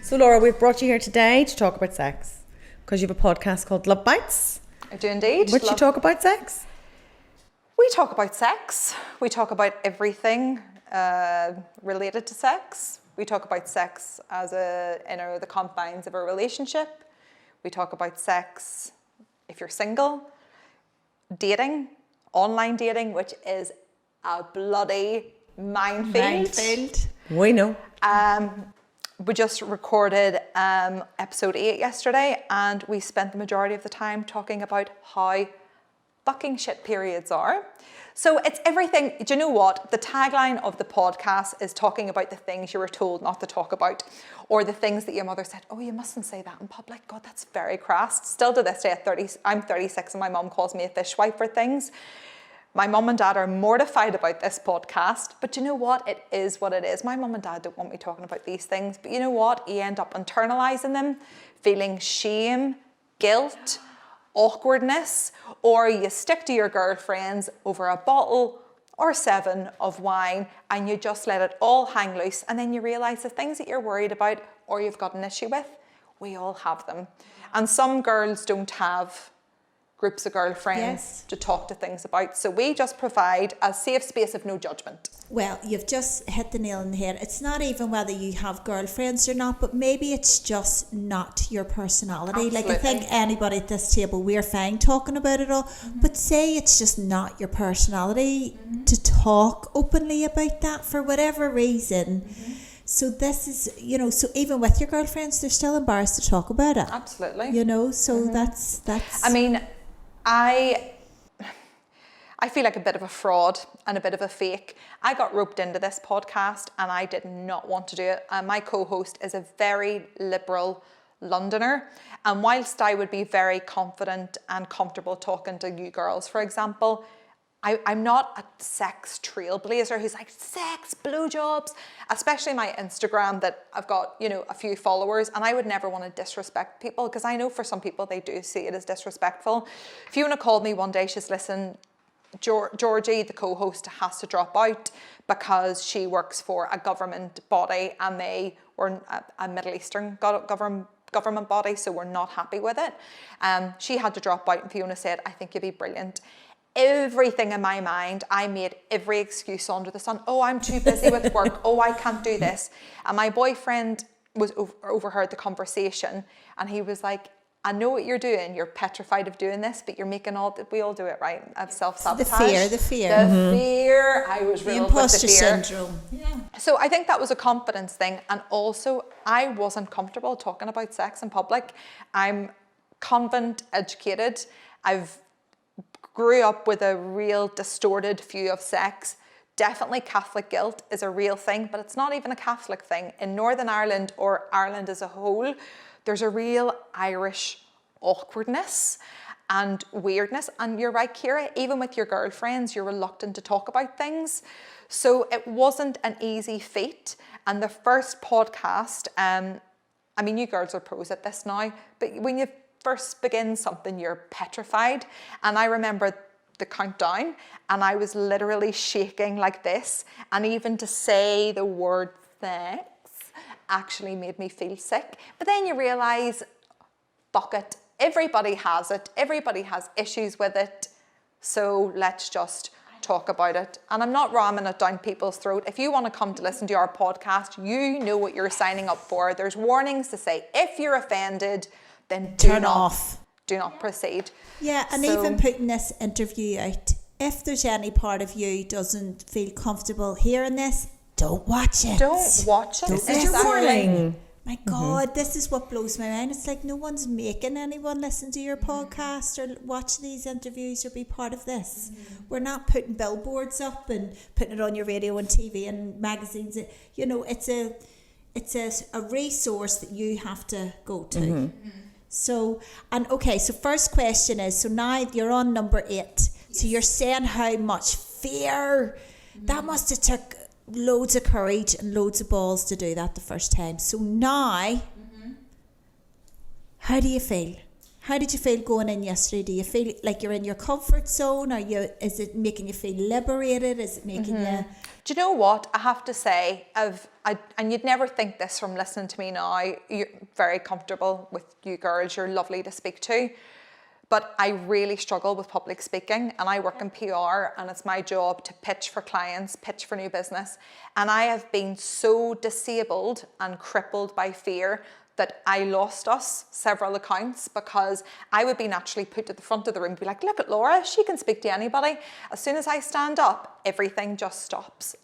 So Laura, we've brought you here today to talk about sex because you have a podcast called Love Bites. I do indeed. Which you talk about sex? We talk about sex. We talk about everything related to sex. We talk about sex as the confines of a relationship. We talk about sex if you're single, dating, online dating, which is a bloody minefield. We know. We just recorded episode 8 yesterday, and we spent the majority of the time talking about how fucking shit periods are. So it's everything. Do you know what? The tagline of the podcast is talking about the things you were told not to talk about, or the things that your mother said, oh, you mustn't say that in public. God, that's very crass. Still to this day at 30, I'm 36 and my mum calls me a fishwife for things. My mum and dad are mortified about this podcast, but you know what? It is what it is. My mum and dad don't want me talking about these things, but you know what? You end up internalizing them, feeling shame, guilt, awkwardness, or you stick to your girlfriends over a bottle or 7 of wine and you just let it all hang loose, and then you realise the things that you're worried about or you've got an issue with, we all have them. And some girls don't have groups of girlfriends to talk to things about. So we just provide a safe space of no judgment. Well, you've just hit the nail on the head. It's not even whether you have girlfriends or not, but maybe it's just not your personality. Absolutely. Like, I think anybody at this table, we're fine talking about it all, but say it's just not your personality to talk openly about that for whatever reason. So this is, so even with your girlfriends, they're still embarrassed to talk about it. Absolutely. So that's. I mean, I feel like a bit of a fraud and a bit of a fake. I got roped into this podcast and I did not want to do it. My co-host is a very liberal Londoner. And whilst I would be very confident and comfortable talking to you girls, for example, I'm not a sex trailblazer who's like, sex, blowjobs, especially my Instagram that I've got, a few followers, and I would never want to disrespect people because I know for some people they do see it as disrespectful. Fiona called me one day, she's listen, Georgie, the co-host, has to drop out because she works for a government body and they were a Middle Eastern government body, so we're not happy with it. She had to drop out and Fiona said, I think you'd be brilliant. Everything in my mind, I made every excuse under the sun. Oh, I'm too busy with work. Oh, I can't do this. And my boyfriend was overheard the conversation and he was like, I know what you're doing. You're petrified of doing this, but you're making we all do it, right? Of self-sabotage. The fear. The fear. I was riddled with the fear. Imposter syndrome. Yeah. So I think that was a confidence thing. And also, I wasn't comfortable talking about sex in public. I'm convent educated. I've grew up with a real distorted view of sex. Definitely Catholic guilt is a real thing, but it's not even a Catholic thing. In Northern Ireland or Ireland as a whole, there's a real Irish awkwardness and weirdness. And you're right, Ciara, even with your girlfriends, you're reluctant to talk about things. So it wasn't an easy feat. And the first podcast, you girls are pros at this now, but when you first begin something, you're petrified. And I remember the countdown and I was literally shaking like this. And even to say the word sex actually made me feel sick. But then you realise, fuck it. Everybody has it. Everybody has issues with it. So let's just talk about it. And I'm not ramming it down people's throat. If you want to come to listen to our podcast, you know what you're signing up for. There's warnings to say, if you're offended, then turn off. Do not proceed. Yeah, and even putting this interview out, if there's any part of you doesn't feel comfortable hearing this, don't watch it. Don't watch it. It's your warning. My God, this is what blows my mind. It's like no one's making anyone listen to your podcast or watch these interviews or be part of this. We're not putting billboards up and putting it on your radio and TV and magazines. It's a resource that you have to go to. So first question is, so now you're on number 8. Yes. So you're saying how much fear, that must have took loads of courage and loads of balls to do that the first time. So now, how do you feel? How did you feel going in yesterday? Do you feel like you're in your comfort zone? Is it making you feel liberated? Is it making you... Do you know what? I have to say, and you'd never think this from listening to me now, you're very comfortable with you girls, you're lovely to speak to. But I really struggle with public speaking, and I work in PR, and it's my job to pitch for clients, pitch for new business. And I have been so disabled and crippled by fear that I lost us several accounts, because I would be naturally put at the front of the room and be like, look at Laura, she can speak to anybody. As soon as I stand up, everything just stops.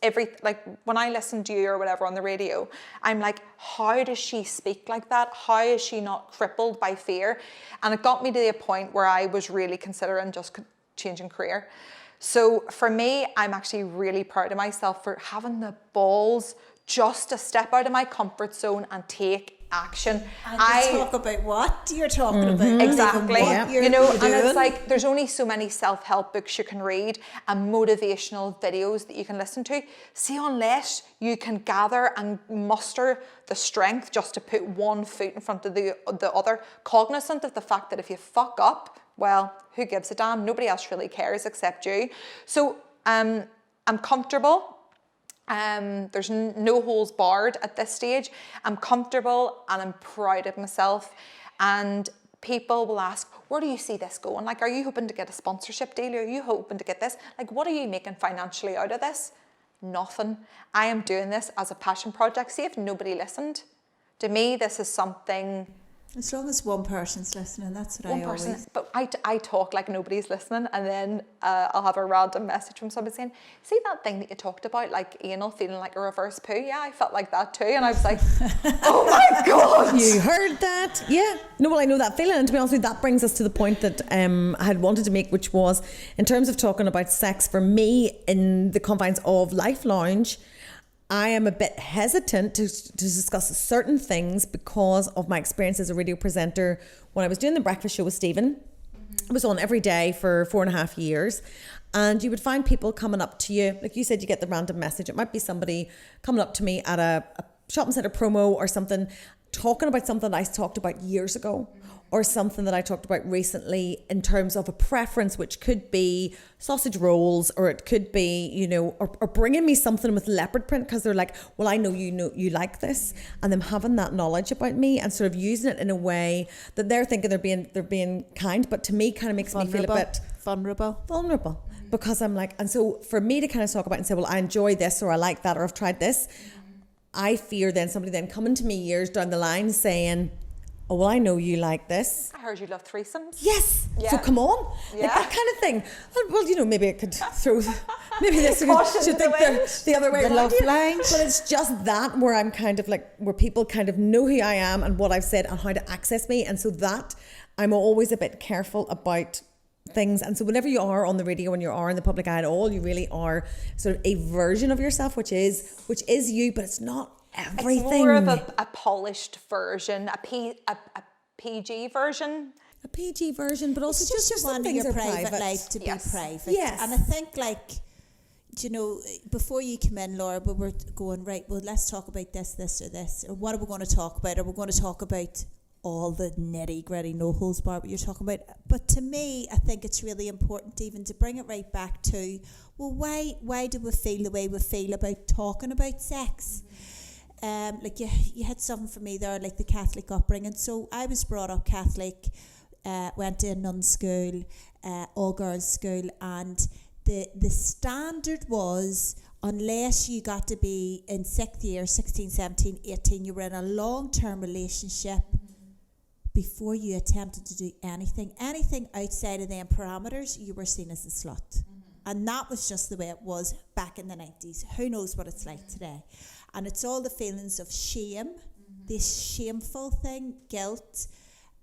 Like when I listen to you or whatever on the radio, I'm like, how does she speak like that? How is she not crippled by fear? And it got me to the point where I was really considering just changing career. So for me, I'm actually really proud of myself for having the balls just to step out of my comfort zone and take action. And talk about what you're talking about. Exactly. You're and doing. it's like there's only so many self-help books you can read and motivational videos that you can listen to. See, unless you can gather and muster the strength just to put one foot in front of the other, cognizant of the fact that if you fuck up, well, who gives a damn? Nobody else really cares except you. So I'm comfortable. There's no holes barred at this stage. I'm comfortable and I'm proud of myself. And people will ask, where do you see this going? Like, are you hoping to get a sponsorship deal? Are you hoping to get this? Like, what are you making financially out of this? Nothing. I am doing this as a passion project. See if nobody listened. To me, this is something... As long as one person's listening, that's what I always... But I talk like nobody's listening, and then I'll have a random message from somebody saying, see that thing that you talked about, like anal feeling like a reverse poo? Yeah, I felt like that too. And I was like, oh my God. You heard that? Yeah. No, well, I know that feeling. And to be honest with you, that brings us to the point that I had wanted to make, which was in terms of talking about sex for me in the confines of Life Lounge, I am a bit hesitant to discuss certain things because of my experience as a radio presenter when I was doing the breakfast show with Stephen. It was on every day for 4.5 years. And you would find people coming up to you. Like you said, you get the random message. It might be somebody coming up to me at a shopping centre promo or something, talking about something I talked about years ago, or something that I talked about recently in terms of a preference, which could be sausage rolls, or it could be, you know, or bringing me something with leopard print because they're like, well, I know you like this, and them having that knowledge about me and sort of using it in a way that they're thinking they're being kind, but to me kind of makes me feel a bit vulnerable because I'm like, and so for me to kind of talk about and say, well, I enjoy this, or I like that, or I've tried this, I fear then somebody then coming to me years down the line saying, oh, well, I know you like this. I heard you love threesomes. Yes. Yeah. So come on. Yeah. Like that kind of thing. Well, you know, maybe I could throw, maybe this should think the other way The around. love lounge. But it's just that where I'm kind of like, where people kind of know who I am and what I've said and how to access me. And so that I'm always a bit careful about things. And so whenever you are on the radio and you are in the public eye at all, you really are sort of a version of yourself, which is you, but it's not everything. It's more of a polished version, a PG version. A PG version, but also it's just wanting your private life to be private. Yes. And I think, like, you know, before you come in, Laura, we were going, right, well, let's talk about this, or this, or what are we going to talk about? Are we going to talk about all the nitty gritty, no holds barred, what you're talking about? But to me, I think it's really important even to bring it right back to, well, why do we feel the way we feel about talking about sex? Like you had something for me there, like the Catholic upbringing. So I was brought up Catholic, went to a nun school, all girls school, and the standard was, unless you got to be in 6th year, 16, 17, 18, you were in a long-term relationship before you attempted to do anything outside of them parameters, you were seen as a slut. And that was just the way it was back in the 90s. Who knows what it's like today? And it's all the feelings of shame, this shameful thing, guilt,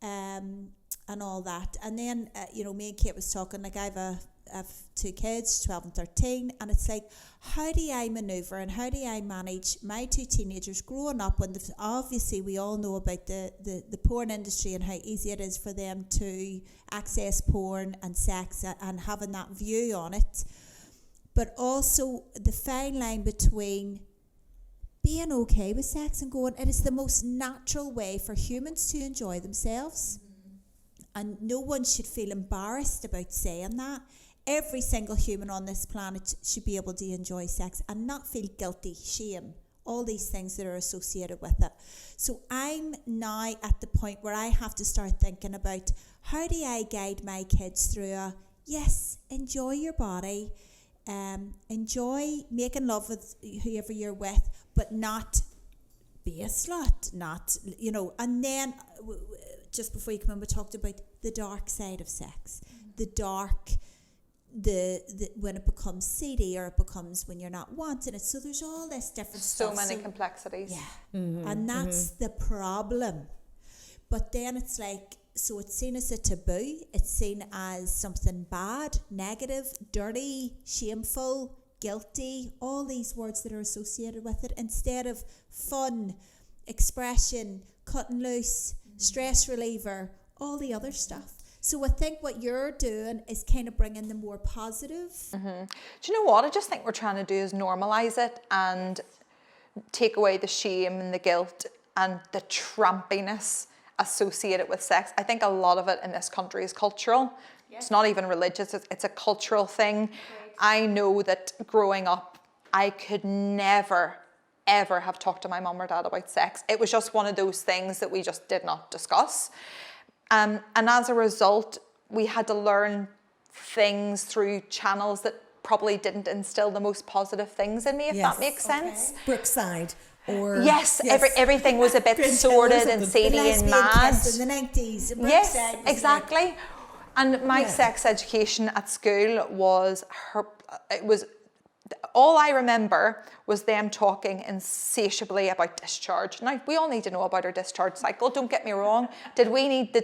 and all that. And then, you know, me and Cate was talking, like I have 2 kids, 12 and 13, and it's like, how do I manoeuvre and how do I manage my 2 teenagers growing up when obviously we all know about the porn industry and how easy it is for them to access porn and sex and having that view on it, but also the fine line between being okay with sex and going, it is the most natural way for humans to enjoy themselves. and no one should feel embarrassed about saying that. Every single human on this planet should be able to enjoy sex and not feel guilty, shame, all these things that are associated with it. So I'm now at the point where I have to start thinking about, how do I guide my kids through yes, enjoy your body, enjoy making love with whoever you're with, but not be a slut, not, and then just before you come in, we talked about the dark side of sex, the dark, the when it becomes seedy, or it becomes when you're not wanting it. So there's all this different stuff. So many complexities. Yeah. And that's the problem. But then it's like, so it's seen as a taboo, it's seen as something bad, negative, dirty, shameful, guilty, all these words that are associated with it, instead of fun, expression, cutting loose, stress reliever, all the other stuff. So I think what you're doing is kind of bringing the more positive. Do you know what I just think we're trying to do is normalise it and take away the shame and the guilt and the trampiness associated with sex. I think a lot of it in this country is cultural. Yes. It's not even religious, it's a cultural thing. Right. I know that growing up, I could never, ever have talked to my mum or dad about sex. It was just one of those things that we just did not discuss. And as a result, we had to learn things through channels that probably didn't instill the most positive things in me, if that makes sense. Brookside. Or yes. Everything was a bit sordid and seedy and mad. In the 90s. Yes, exactly. And my sex education at school was all I remember was them talking insatiably about discharge. Now, we all need to know about our discharge cycle, don't get me wrong. Did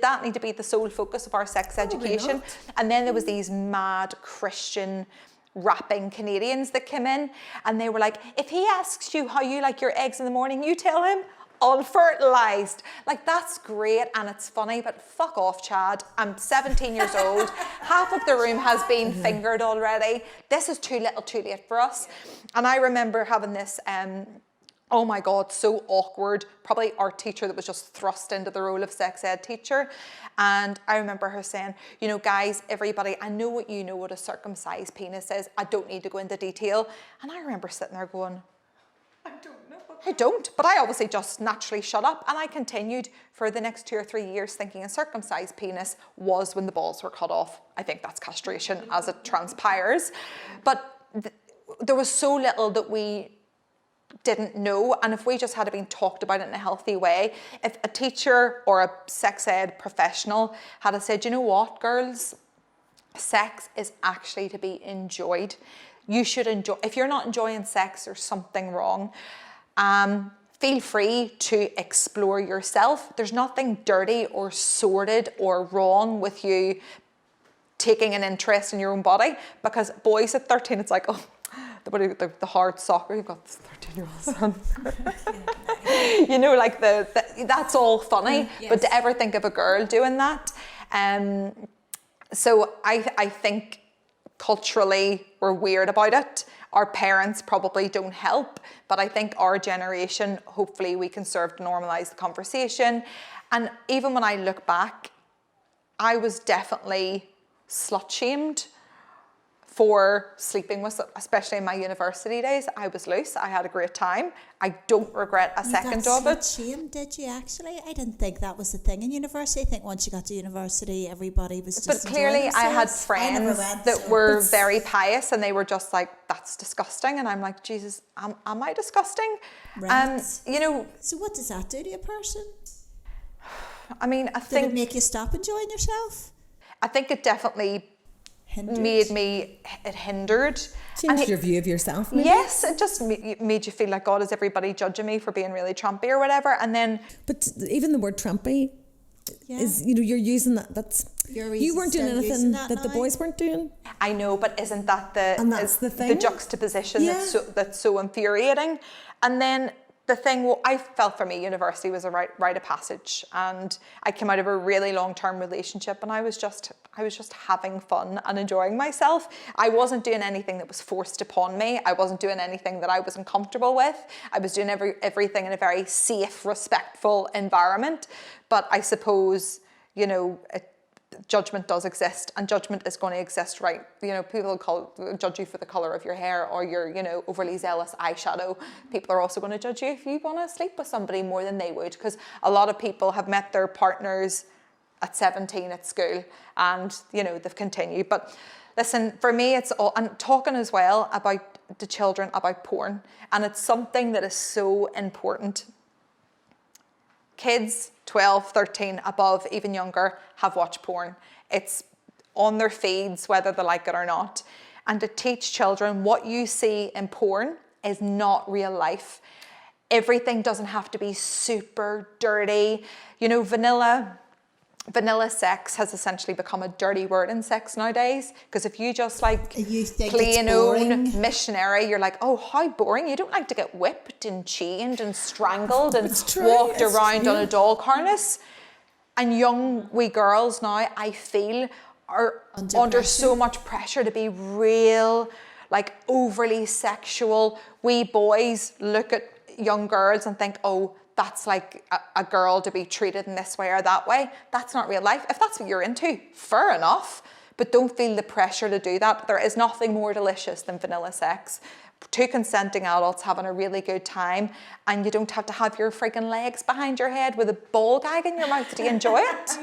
that need to be the sole focus of our sex education? And then there was these mad Christian rapping Canadians that came in, and they were like, if he asks you how you like your eggs in the morning, you tell him unfertilized. Like, that's great and it's funny, but fuck off, Chad. I'm 17 years old. Half of the room has been fingered already. This is too little too late for us. And I remember having this oh my God, so awkward, probably art teacher that was just thrust into the role of sex ed teacher. And I remember her saying, guys, everybody, I know what what a circumcised penis is. I don't need to go into detail. And I remember sitting there going, I don't, but I obviously just naturally shut up. And I continued for the next 2 or 3 years thinking a circumcised penis was when the balls were cut off. I think that's castration as it transpires. But there was so little that we didn't know, and if we just had been talked about it in a healthy way, if a teacher or a sex ed professional had said, you know what, girls, sex is actually to be enjoyed. You should enjoy. If you're not enjoying sex, there's something wrong. Feel free to explore yourself. There's nothing dirty or sordid or wrong with you taking an interest in your own body, because boys at 13, it's like, oh, the hard soccer, you've got this 13-year-old son. That's all funny, yes. But to ever think of a girl doing that. So I think culturally we're weird about it. Our parents probably don't help, but I think our generation, hopefully we can serve to normalise the conversation. And even when I look back, I was definitely slut-shamed for sleeping with, especially in my university days. I was loose. I had a great time. I don't regret a second of it. Shame, did you actually? I didn't think that was the thing in university. I think once you got to university, everybody was just. But clearly, I had friends that were very pious, and they were just like, "That's disgusting," and I'm like, "Jesus, am I disgusting?" Right. So what does that do to a person? I mean, Did it make you stop enjoying yourself? I think it definitely it hindered. Changed your view of yourself, maybe? Yes, it just made you feel like, God, is everybody judging me for being really trumpy or whatever? And then... But even the word trumpy is, you're using that, you weren't doing anything that the boys weren't doing. I know, but isn't that the thing? The juxtaposition that's so infuriating? And then the thing, I felt for me, university was a rite of passage, and I came out of a really long-term relationship, and I was just having fun and enjoying myself. I wasn't doing anything that was forced upon me. I wasn't doing anything that I wasn't comfortable with. I was doing everything in a very safe, respectful environment. But I suppose, judgment does exist, and judgment is going to exist, right? You know, people judge you for the colour of your hair or your, you know, overly zealous eyeshadow. People are also going to judge you if you want to sleep with somebody more than they would, because a lot of people have met their partners at 17 at school and, you know, they've continued. But listen, for me, it's all, and talking as well about the children, about porn, and it's something that is so important. Kids 12, 13, above, even younger, have watched porn. It's on their feeds, whether they like it or not. And to teach children what you see in porn is not real life. Everything doesn't have to be super dirty. You know, vanilla sex has essentially become a dirty word in sex nowadays, because if you just like plain old missionary, you're like, oh, how boring. You don't like to get whipped and chained and strangled and walked around on a dog harness. And young wee girls now, I feel, are under so much pressure to be real, like overly sexual. We boys look at young girls and think, oh, that's like a girl to be treated in this way or that way. That's not real life. If that's what you're into, fair enough. But don't feel the pressure to do that. There is nothing more delicious than vanilla sex. Two consenting adults having a really good time, and you don't have to have your freaking legs behind your head with a ball gag in your mouth to enjoy it.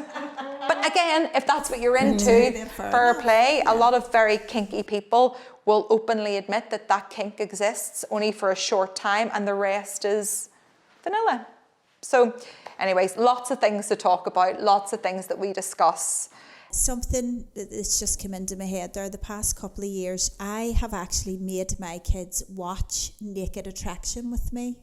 But again, if that's what you're into, fair play. A lot of very kinky people will openly admit that that kink exists only for a short time, and the rest is vanilla. So anyways, lots of things to talk about, lots of things that we discuss. Something that's just come into my head there, the past couple of years, I have actually made my kids watch Naked Attraction with me.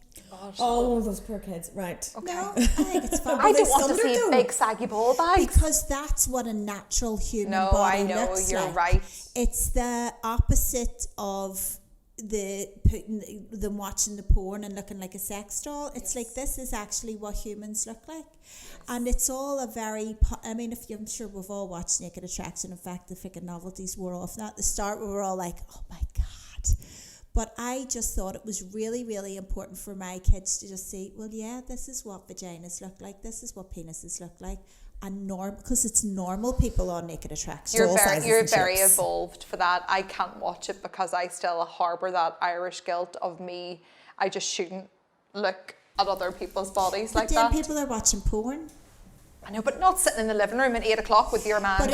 Oh, those poor kids, right. Okay. No, I think it's fun. I don't want to see big saggy ball bags. Because that's what a natural human body looks like. You're right. It's the opposite of them watching the porn and looking like a sex doll. It's like, this is actually what humans look like. And it's all a very, I mean, I'm sure we've all watched Naked Attraction. In fact, the freaking novelties wore off. Now at the start we were all like, oh my God. But I just thought it was really, really important for my kids to just see, well, yeah, this is what vaginas look like. This is what penises look like. And because it's normal people on Naked Attraction. You're very evolved for that. I can't watch it because I still harbour that Irish guilt of me. I just shouldn't look at other people's bodies like that. But then people are watching porn. I know, but not sitting in the living room at 8 o'clock with your man. But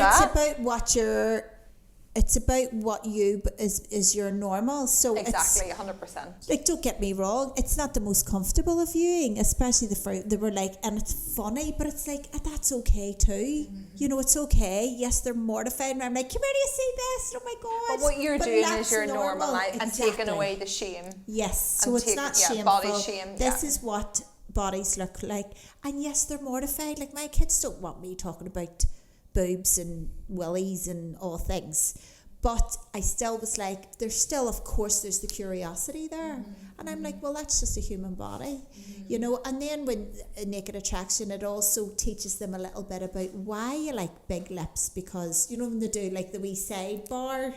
it's about what you is your normal. So exactly, 100%. Like, don't get me wrong, it's not the most comfortable of viewing, especially they were like, and it's funny, but it's like, that's okay too. Mm-hmm. You know, it's okay. Yes, they're mortified, and I'm like, come here, do you see this? Oh my God. But what you're doing is you're normal and taking away the shame. Yes, so it's not shameful. Body shame. This is what bodies look like. And yes, they're mortified. Like, my kids don't want me talking about boobs and willies and all things, but I still was like, there's the curiosity there. And I'm like, well, that's just a human body, you know. And then when Naked Attraction, it also teaches them a little bit about why you like big lips, because you know when they do like the wee sidebar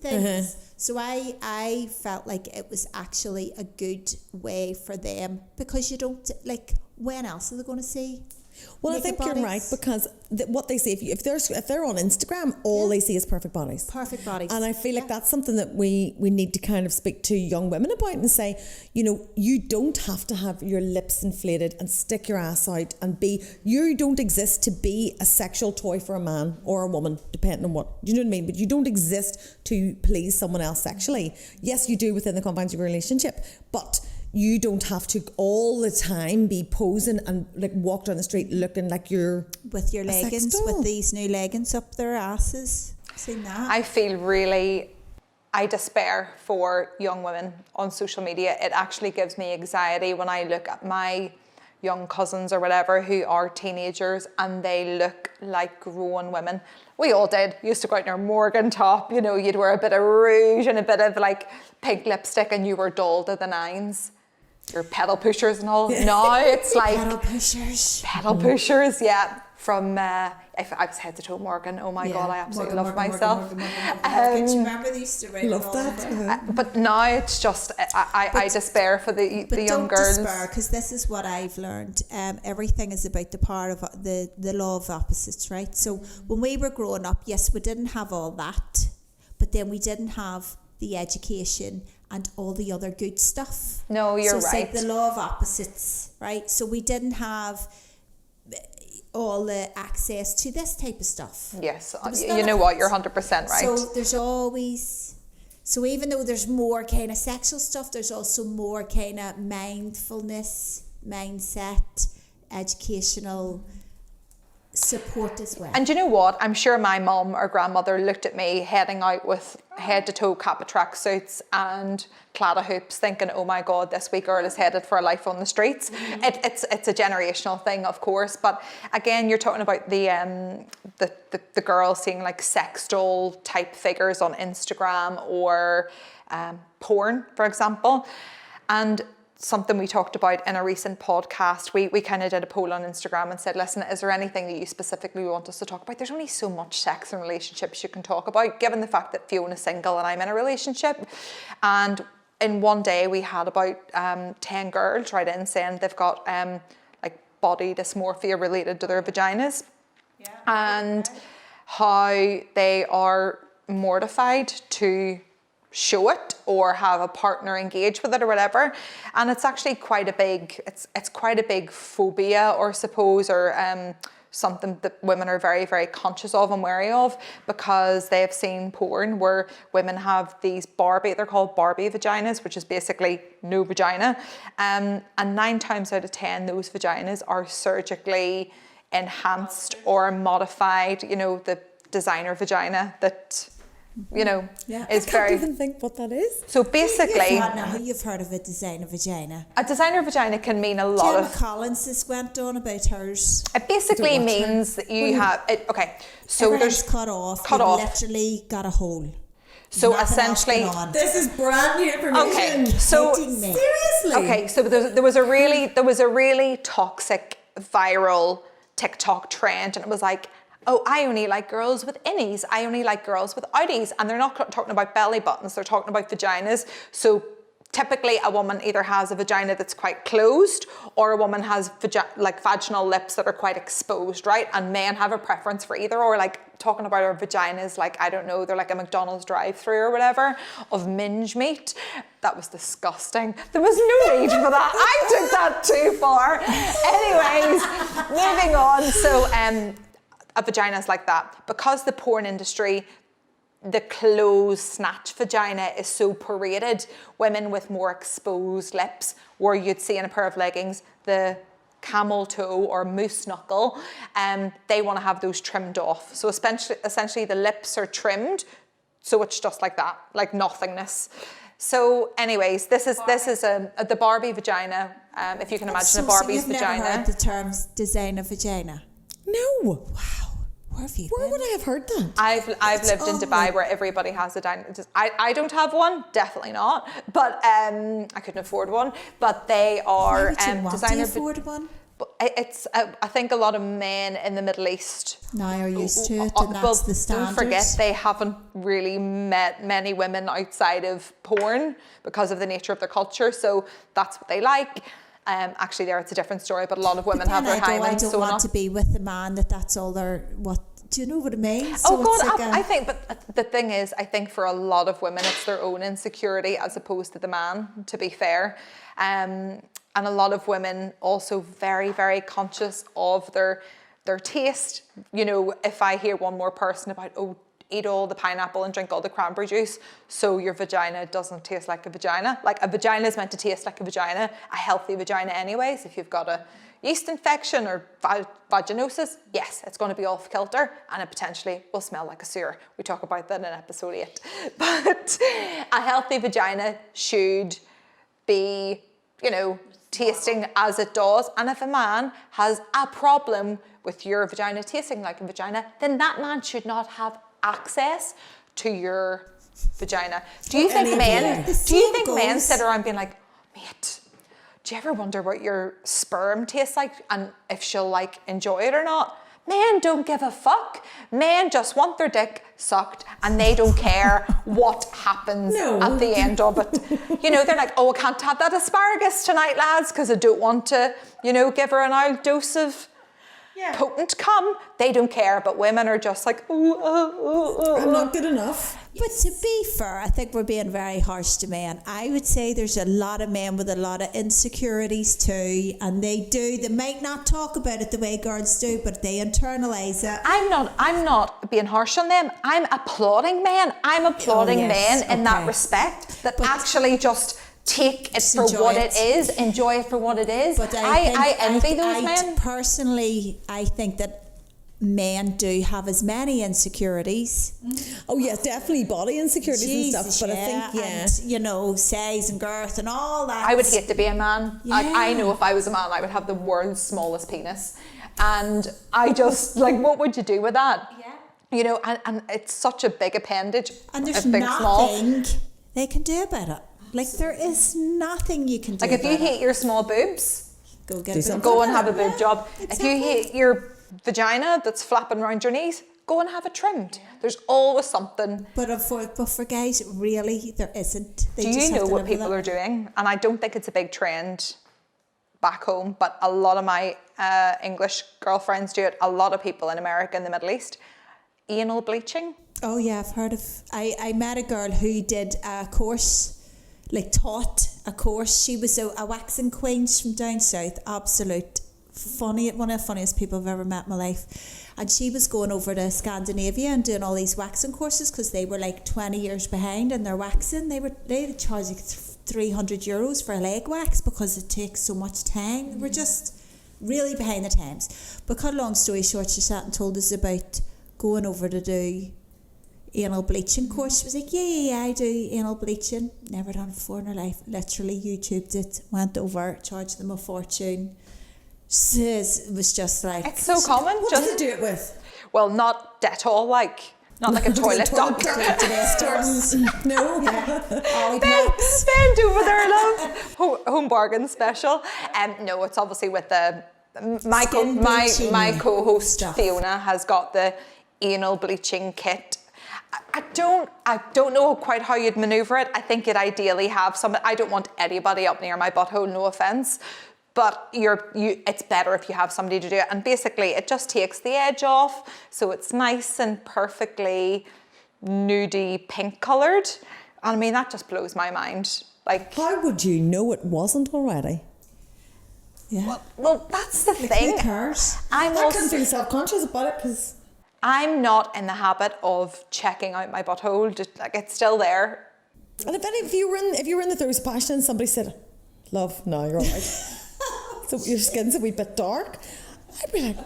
things. So I felt like it was actually a good way for them, because you don't, like, when else are they going to see? Well, I think you're right, because what they say, if they're on Instagram, all they see is perfect bodies. Perfect bodies. And I feel like that's something that we need to kind of speak to young women about and say, you know, you don't have to have your lips inflated and stick your ass out and you don't exist to be a sexual toy for a man or a woman, depending on what, you know what I mean? But you don't exist to please someone else sexually. Yes, you do within the confines of your relationship, but you don't have to all the time be posing and like walk down the street looking like you're with your leggings, with these new leggings up their asses. Seen that? I despair for young women on social media. It actually gives me anxiety when I look at my young cousins or whatever who are teenagers and they look like grown women. We all did. Used to go out in our Morgan top, you know, you'd wear a bit of rouge and a bit of like pink lipstick and you were doll to the nines. Your pedal pushers and all. Now it's like pedal pushers, yeah. from if I was head to toe Morgan. Oh my God, I absolutely love Morgan, myself. Do you remember they used to write Love all that. But now it's just I despair for the young girls. Don't despair, because this is what I've learned. Everything is about the power of the law of opposites, right? So when we were growing up, yes, we didn't have all that, but then we didn't have the education and all the other good stuff. No, you're right. right. So it's like the law of opposites, right? So we didn't have all the access to this type of stuff. Yes, you know what, you're 100% right. So there's always, so even though there's more kind of sexual stuff, there's also more kind of mindfulness, mindset, educational support as well. And you know what? I'm sure my mum or grandmother looked at me heading out with head to toe Kappa tracksuits and Claddagh hoops, thinking, "Oh my God, this wee girl is headed for a life on the streets." It's a generational thing, of course. But again, you're talking about the girls seeing like sex doll type figures on Instagram or porn, for example, and something we talked about in a recent podcast, we kind of did a poll on Instagram and said, listen, is there anything that you specifically want us to talk about? There's only so much sex and relationships you can talk about, given the fact that Fiona's single and I'm in a relationship. And in one day we had about 10 girls write in saying they've got like body dysmorphia related to their vaginas, and how they are mortified to show it or have a partner engage with it or whatever. And it's actually quite a big, it's quite a big phobia, or suppose, or something that women are very, very conscious of and wary of, because they have seen porn where women have these they're called Barbie vaginas, which is basically no vagina. And 9 times out of 10, those vaginas are surgically enhanced or modified, you know, the designer vagina that, you know, is I very... can't even think what that is. So basically... You've heard of a designer vagina. A designer vagina can mean a lot Gemma of... Collins has went on about hers. It basically means that you have... so everything's there's... cut off. Cut You've off. Literally got a hole. So Nothing essentially... else going on. This is brand new information. Okay, so... Seriously? Okay, so there was a really toxic viral TikTok trend, and it was like, oh, I only like girls with innies. I only like girls with outies. And they're not talking about belly buttons. They're talking about vaginas. So typically a woman either has a vagina that's quite closed, or a woman has vaginal lips that are quite exposed, right? And men have a preference for either, or like talking about our vaginas, like, I don't know, they're like a McDonald's drive-through or whatever of minge meat. That was disgusting. There was no need for that. I took that too far. Anyways, moving on. So, a vagina is like that. Because the porn industry, the closed snatch vagina is so paraded, women with more exposed lips, where you'd see in a pair of leggings the camel toe or moose knuckle, they want to have those trimmed off. So essentially the lips are trimmed, so it's just like that, like nothingness. So anyways, this is the Barbie vagina, if you can imagine a Barbie's vagina. vagina. Never heard the terms designer vagina? No. Wow. Where have you Where been? would I have heard that? I've lived in Dubai where everybody has a diner. I don't have one, definitely not. But I couldn't afford one. But they are Why would you want designer. to afford one? It's I think a lot of men in the Middle East Now are used to it, and that's the standard. Don't forget, they haven't really met many women outside of porn because of the nature of their culture. So that's what they like. Actually, there it's a different story, but a lot of women have their hymen. I don't want to be with a man that's all their what. Do you know what I mean? So oh God, like I think, but the thing is, I think for a lot of women, it's their own insecurity as opposed to the man, to be fair. And a lot of women also very, very conscious of their taste. You know, if I hear one more person about, oh, eat all the pineapple and drink all the cranberry juice, so your vagina doesn't taste like a vagina. Like, a vagina is meant to taste like a vagina, a healthy vagina anyways. If you've got a yeast infection or vaginosis, yes, it's going to be off kilter, and it potentially will smell like a sewer. We talk about that in episode 8. But a healthy vagina should be, you know, tasting as it does. And if a man has a problem with your vagina tasting like a vagina, then that man should not have access to your vagina. Do you think men sit around being like, mate, do you ever wonder what your sperm tastes like and if she'll like enjoy it or not? Men don't give a fuck. Men just want their dick sucked and they don't care what happens at the end of it. You know, they're like, oh, I can't have that asparagus tonight, lads, because I don't want to, you know, give her an old dose of potent cum. They don't care, but women are just like, I'm not good enough. But to be fair, I think we're being very harsh to men. I would say there's a lot of men with a lot of insecurities too, and they might not talk about it the way girls do, but they internalise it. I'm not being harsh on them. I'm applauding men. I'm applauding men in that respect, that actually just take it for what it is, enjoy it for what it is. But I envy those men. Personally, I think that men do have as many insecurities. Oh yes, definitely body insecurities and stuff. But I think and, you know, size and girth and all that. I would hate to be a man. I know if I was a man, I would have the world's smallest penis, and I just like, what would you do with that? You know, and it's such a big appendage, and there's a big, nothing they can do about it. Like, there is nothing you can do. Like, if you hate your small boobs, go and have a boob job. Exactly. If you hate your vagina that's flapping around your knees, go and have it trimmed. There's always something. But for guys, really, there isn't. Do you know what people are doing? And I don't think it's a big trend back home, but a lot of my English girlfriends do it. A lot of people in America and the Middle East. Anal bleaching. Oh yeah, I've heard of. I met a girl who did a course, like taught a course. She was a waxing queen from down south. Absolute funny, one of the funniest people I've ever met in my life. And she was going over to Scandinavia and doing all these waxing courses because they were like 20 years behind in their waxing. They charged like €300 for a leg wax because it takes so much time. We're just really behind the times. But cut a long story short, she sat and told us about going over to do anal bleaching course. She was like, yeah, I do anal bleaching. Never done it before in her life. Literally YouTubed it, went over, charged them a fortune. It was just like, it's so common. What just do you do it with? Well, not Dettol, not like a toilet doctor. No. Bend over there, love. Home bargain special. No, it's obviously with the my co-host Fiona has got the anal bleaching kit. I don't know quite how you'd maneuver it. I think you'd ideally have some. I don't want anybody up near my butthole, no offense, but it's better if you have somebody to do it. And basically, it just takes the edge off, so it's nice and perfectly nudie pink coloured. And I mean, that just blows my mind. Like, how would you know it wasn't already? Yeah. Well, that's the thing. Who cares? I couldn't feel self-conscious about it because I'm not in the habit of checking out my butthole. Just, like, it's still there. And if you were in the throes of passion and somebody said, "Love, no, you're all right," so your skin's a wee bit dark, I'd be like,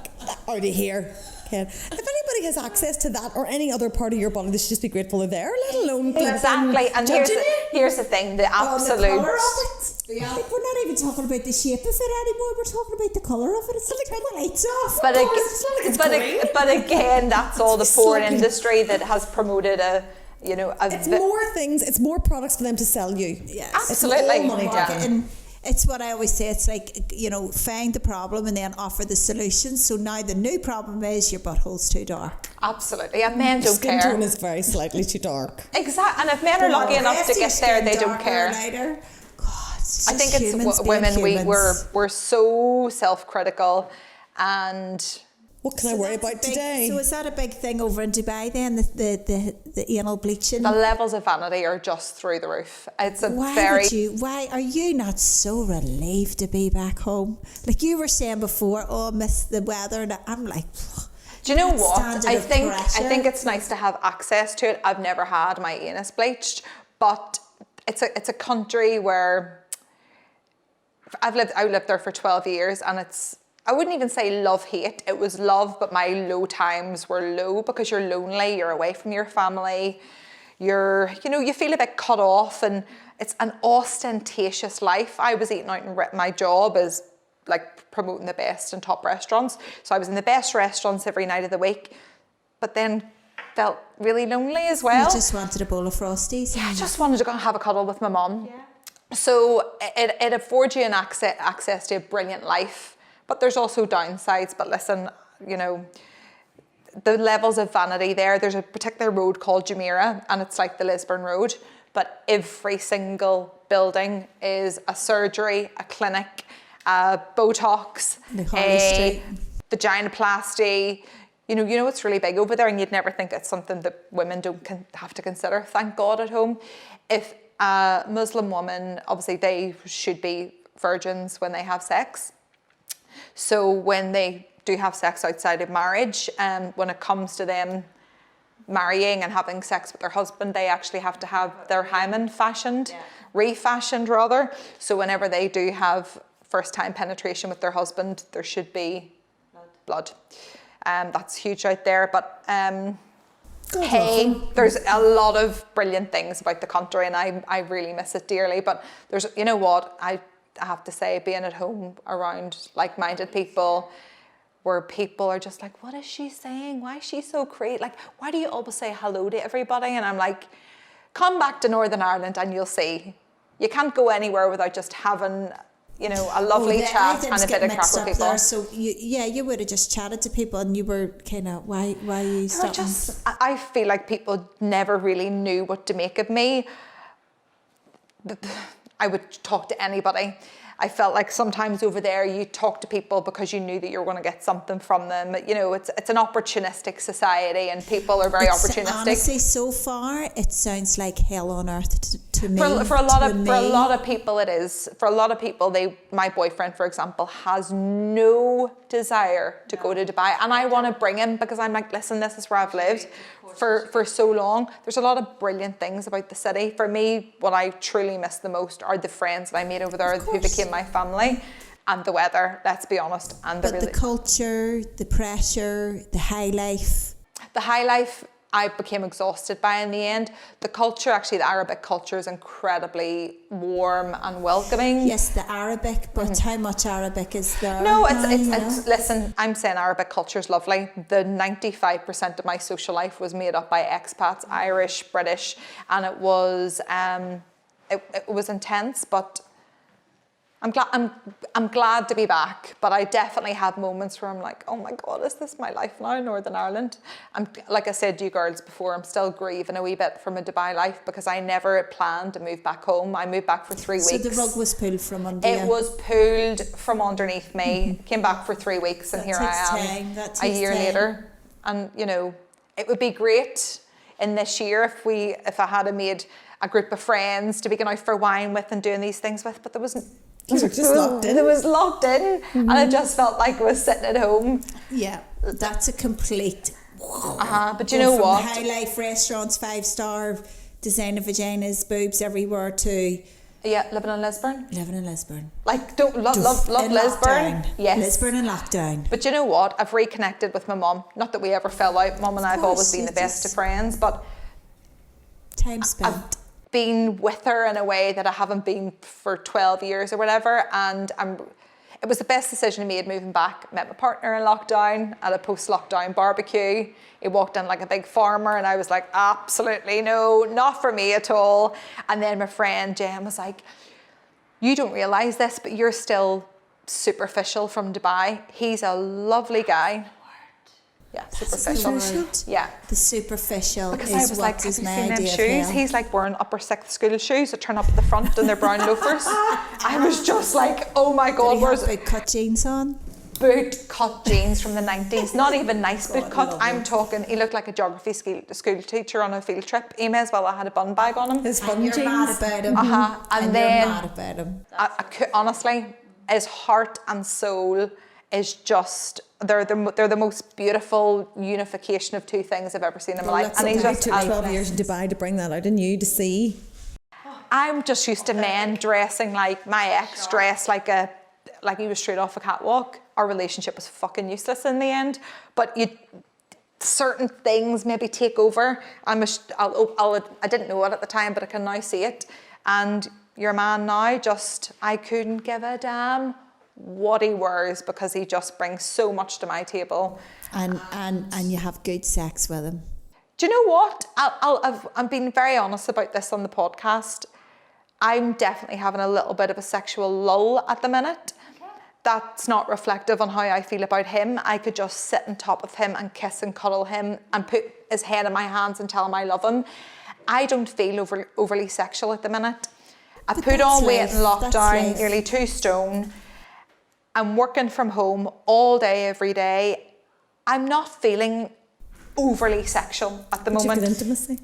out of here. Ken. If anybody has access to that or any other part of your body, they should just be grateful they're there, let alone exactly. And here's the thing: the absolute. The colour of it. Yeah. Like, we're not even talking about the shape of it anymore. We're talking about the colour of it. It's like turn the lights off. But again, that's all the porn industry that has promoted it's more things. It's more products for them to sell you. Yes, absolutely. It's all money marketing. It's what I always say. It's like, find the problem and then offer the solution. So now the new problem is your butthole's too dark. Absolutely. And men don't Skin care. tone is very slightly too dark. Exactly. And if men are lucky enough to get there, they don't care. God, I think it's women, we're so self-critical and... What can I worry about today? So is that a big thing over in Dubai then, the anal bleaching? The levels of vanity are just through the roof. It's Why are you not so relieved to be back home? Like you were saying before, I miss the weather, and I'm like... Do you know what? I think it's nice to have access to it. I've never had my anus bleached, but it's a country where I lived there for 12 years, and I wouldn't even say love-hate. It was love, but my low times were low because you're lonely, you're away from your family, you feel a bit cut off, and it's an ostentatious life. I was eating out, and my job is like promoting the best and top restaurants. So I was in the best restaurants every night of the week, but then felt really lonely as well. You just wanted a bowl of Frosties. Yeah, I just wanted to go and have a cuddle with my mum. Yeah. So it affords you an access to a brilliant life. But there's also downsides. But listen, the levels of vanity there. There's a particular road called Jumeirah, and it's like the Lisburn Road, but every single building is a surgery, a clinic, Botox, a vaginoplasty. You know it's really big over there, and you'd never think it's something that women don't have to consider, thank God, at home. If a Muslim woman, obviously they should be virgins when they have sex. So when they do have sex outside of marriage, when it comes to them marrying and having sex with their husband, they actually have to have their hymen refashioned rather. So whenever they do have first time penetration with their husband, there should be blood. That's huge out there. But hey, there's a lot of brilliant things about the country, and I really miss it dearly. But there's, you know what, I have to say, being at home around like-minded people, where people are just like, what is she saying? Why is she so crazy? Like, why do you always say hello to everybody? And I'm like, come back to Northern Ireland and you'll see. You can't go anywhere without just having, you know, a lovely chat and a bit of crack with people. There, so you would have just chatted to people and you were kind of, why are you stopping? I feel like people never really knew what to make of me. I would talk to anybody. I felt like sometimes over there you talk to people because you knew that you were going to get something from them. You know, it's an opportunistic society, and people are very opportunistic. Honestly, so far it sounds like hell on earth to me. For a lot of people, it is. For a lot of people, my boyfriend, for example, has no desire to go to Dubai, and I want to bring him because I'm like, listen, this is where I've lived for so long. There's a lot of brilliant things about the city. For me, what I truly miss the most are the friends that I made over there who became my family, and the weather, let's be honest. The culture, the pressure, the high life. The high life, I became exhausted by in the end. The culture, actually the Arabic culture, is incredibly warm and welcoming. Yes, the Arabic, but how much Arabic is there? No, it's listen, I'm saying Arabic culture is lovely. The 95% of my social life was made up by expats, Irish, British, and it was intense, but I'm glad to be back, but I definitely have moments where I'm like, oh my God, is this my life now, Northern Ireland? Like I said to you girls before, I'm still grieving a wee bit from a Dubai life because I never planned to move back home. I moved back for 3 weeks. So the rug was pulled from under you? It was pulled from underneath me. Came back for 3 weeks, and here I am a year later. And you know, it would be great in this year if I had made a group of friends to be going out for wine with and doing these things with, but there wasn't. It was just locked in. It was locked in, and I just felt like I was sitting at home. Yeah, that's a complete. But you know what? High life restaurants, 5-star, designer vaginas, boobs everywhere to. Yeah, living in Lisburn. Like, love Lisburn. Lockdown. Yes. Lisburn in lockdown. But you know what? I've reconnected with my mum. Not that we ever fell out. Mum and I have always been the best of friends, but time spent. I've been with her in a way that I haven't been for 12 years or whatever, and it was the best decision I made moving back. Met my partner in lockdown at a post-lockdown barbecue. He walked in like a big farmer, and I was like, absolutely no, not for me at all. And then my friend Jem was like, you don't realise this, but you're still superficial from Dubai. He's a lovely guy. Yeah, superficial. Yeah. The superficial because is I was like, what have is you my seen them idea of shoes? hell. He's like wearing upper sixth school shoes that turn up at the front and they're brown loafers. I was just like, oh my God, where's boot cut jeans on? Boot cut jeans from the 90s. Not even nice boot cut. I'm talking, he looked like a geography school teacher on a field trip. He may as well have had a bun bag on him. His fun jeans. Mad about him. And then, you're mad about him. Honestly, his heart and soul is just, they're the most beautiful unification of two things I've ever seen in my life. And he's just took 12 years in Dubai to bring that out in you to see. I'm just used to men dressing like my ex dressed like he was straight off a catwalk. Our relationship was fucking useless in the end, but certain things maybe take over. I didn't know it at the time, but I can now see it. And your man now, I couldn't give a damn what he wears because he just brings so much to my table. And you have good sex with him. Do you know what? I'm being very honest about this on the podcast. I'm definitely having a little bit of a sexual lull at the minute. that's not reflective on how I feel about him. I could just sit on top of him and kiss and cuddle him and put his head in my hands and tell him I love him. I don't feel overly sexual at the minute. I put on weight in lockdown, nearly 2 stone. I'm working from home all day, every day. I'm not feeling overly sexual at the moment. You've got intimacy.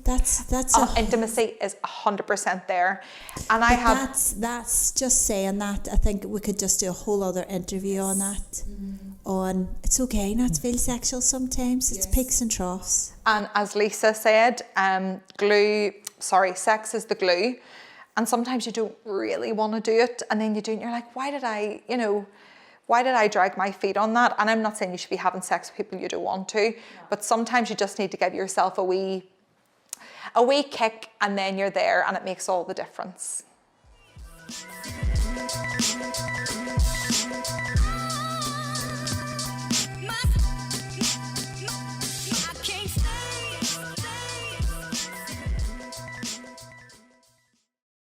Intimacy is 100% there, and that's just saying that. I think we could just do a whole other interview on that. On it's okay not to feel sexual sometimes. It's peaks and troughs. And as Lisa said, sex is the glue, and sometimes you don't really want to do it, and then you do, and you're like, why did I drag my feet on that? And I'm not saying you should be having sex with people you don't want to, but sometimes you just need to give yourself a wee kick, and then you're there, and it makes all the difference.